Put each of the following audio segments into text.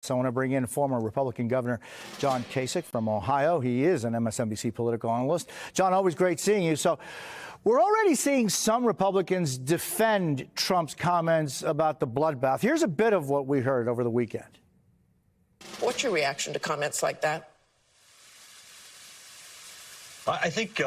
So I want to bring in former Republican Governor John Kasich from Ohio. He is an MSNBC political analyst. John, always great seeing you. So we're already seeing some Republicans defend Trump's comments about the bloodbath. Here's a bit of what we heard over the weekend. What's your reaction to comments like that? I think,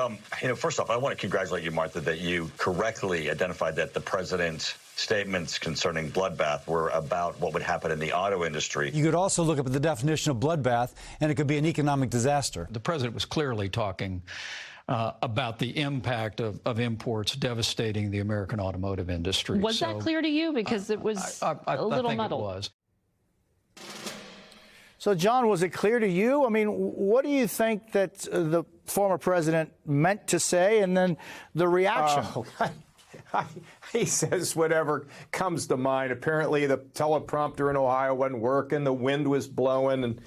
first off, I want to congratulate you, Martha, that you correctly identified that the president's statements concerning bloodbath were about what would happen in the auto industry. You could also look up at the definition of bloodbath, and it could be an economic disaster. The president was clearly talking about the impact of imports devastating the American automotive industry. Was that clear to you? Because it was a little muddled. It was. So, John, was it clear to you? I mean, what do you think that the former president meant to say, and then the reaction? He says whatever comes to mind. Apparently, the teleprompter in Ohio wasn't working, the wind was blowing, and,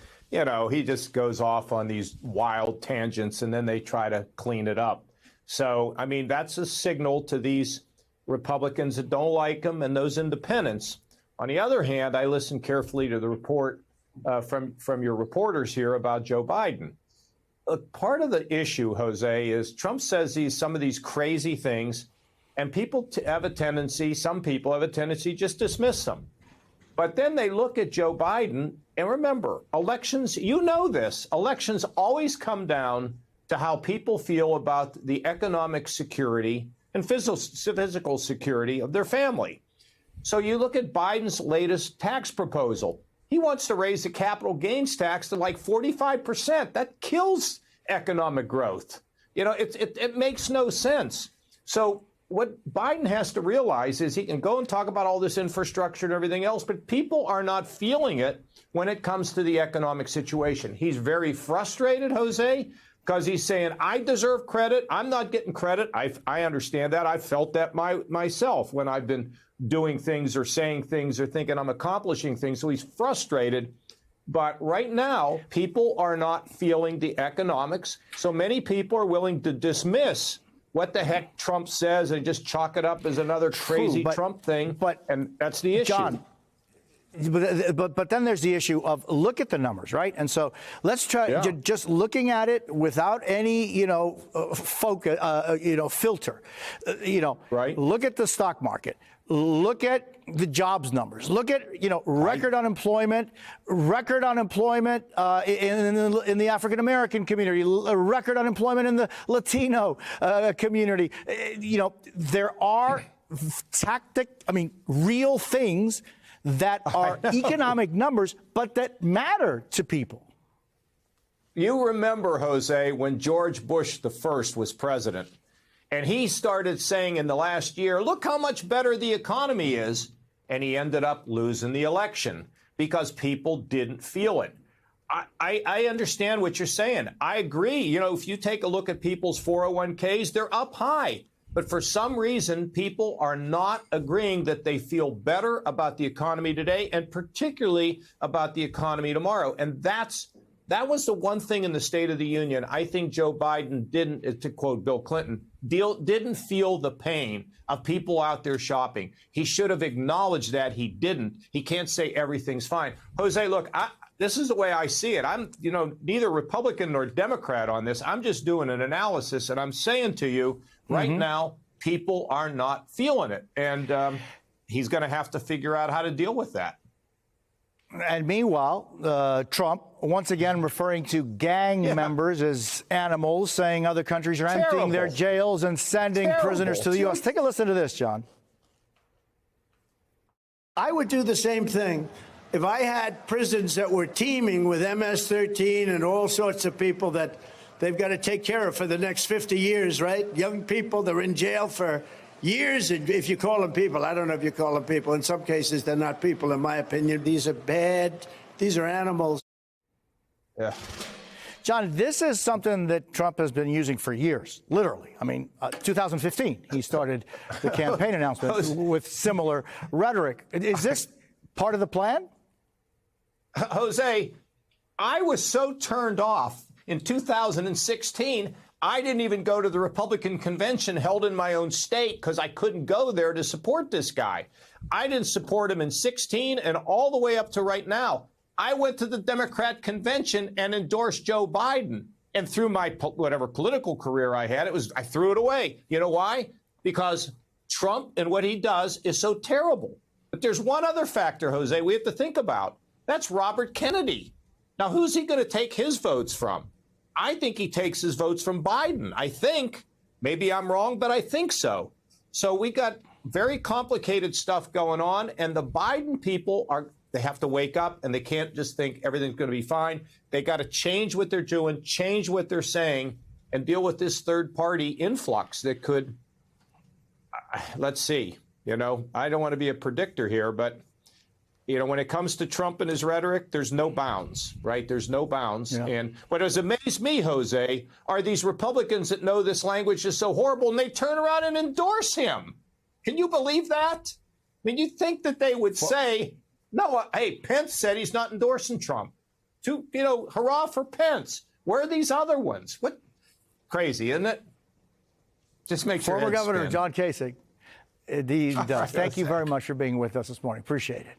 he just goes off on these wild tangents, and then they try to clean it up. So, I mean, that's a signal to these Republicans that don't like him and those independents. On the other hand, I listened carefully to the report from your reporters here about Joe Biden. Part of the issue, Jose, is Trump says some of these crazy things, and people have a tendency, some people have a tendency just dismiss them. But then they look at Joe Biden, and remember, elections, elections always come down to how people feel about the economic security and physical security of their family. So you look at Biden's latest tax proposal. He wants to raise the capital gains tax to like 45%. That kills economic growth. It makes no sense. So what Biden has to realize is he can go and talk about all this infrastructure and everything else, but people are not feeling it when it comes to the economic situation. He's very frustrated, Jose, because he's saying, I deserve credit. I'm not getting credit. I understand that. I felt that myself when I've been doing things or saying things or thinking I'm accomplishing things. So he's frustrated. But right now, people are not feeling the economics. So many people are willing to dismiss what the heck Trump says and just chalk it up as another crazy Trump thing. And that's the issue. John, but then there's the issue of look at the numbers, right? And so let's try just looking at it without any, focus, filter, right. Look at the stock market. Look at the jobs numbers. Look at, record unemployment in the African-American community, record unemployment in the Latino community. There are real things that are economic numbers, but that matter to people. You remember, Jose, when George Bush the first was president, and he started saying in the last year, look how much better the economy is. And he ended up losing the election because people didn't feel it. I understand what you're saying. I agree. If you take a look at people's 401ks, they're up high. But for some reason, people are not agreeing that they feel better about the economy today and particularly about the economy tomorrow. And that was the one thing in the State of the Union I think Joe Biden didn't, to quote Bill Clinton, didn't feel the pain of people out there shopping. He should have acknowledged that. He didn't. He can't say everything's fine. Jose, look, this is the way I see it. I'm, neither Republican nor Democrat on this. I'm just doing an analysis, and I'm saying to you right now, people are not feeling it. And he's going to have to figure out how to deal with that. And meanwhile, Trump, once again referring to gang members as animals, saying other countries are emptying their jails and sending prisoners to the U.S. Take a listen to this, John. I would do the same thing if I had prisons that were teeming with MS-13 and all sorts of people that they've got to take care of for the next 50 years, right? Young people, they're in jail for years, if you call them people. I don't know if you call them people. In some cases, they're not people, in my opinion. These are bad. These are animals. Yeah. John, this is something that Trump has been using for years, literally. 2015, he started the campaign announcement with similar rhetoric. Is this part of the plan? Jose, I was so turned off in 2016, I didn't even go to the Republican convention held in my own state because I couldn't go there to support this guy. I didn't support him in 16 and all the way up to right now. I went to the Democrat convention and endorsed Joe Biden. And through my whatever political career I had, I threw it away. You know why? Because Trump and what he does is so terrible. But there's one other factor, Jose, we have to think about. That's Robert Kennedy. Now, who's he going to take his votes from? I think he takes his votes from Biden. I think. Maybe I'm wrong, but I think so. So we got very complicated stuff going on, and the Biden people they have to wake up, and they can't just think everything's going to be fine. They got to change what they're doing, change what they're saying, and deal with this third-party influx that could, let's see, I don't want to be a predictor here, but, when it comes to Trump and his rhetoric, there's no bounds, right? There's no bounds. Yeah. And what has amazed me, Jose, are these Republicans that know this language is so horrible, and they turn around and endorse him. Can you believe that? I mean, you'd think that they would say, no, hey, Pence said he's not endorsing Trump. Hurrah for Pence. Where are these other ones? What? Crazy, isn't it? Just makes your head Former Governor spin. John Kasich, indeed does. Thank you very much for being with us this morning. Appreciate it.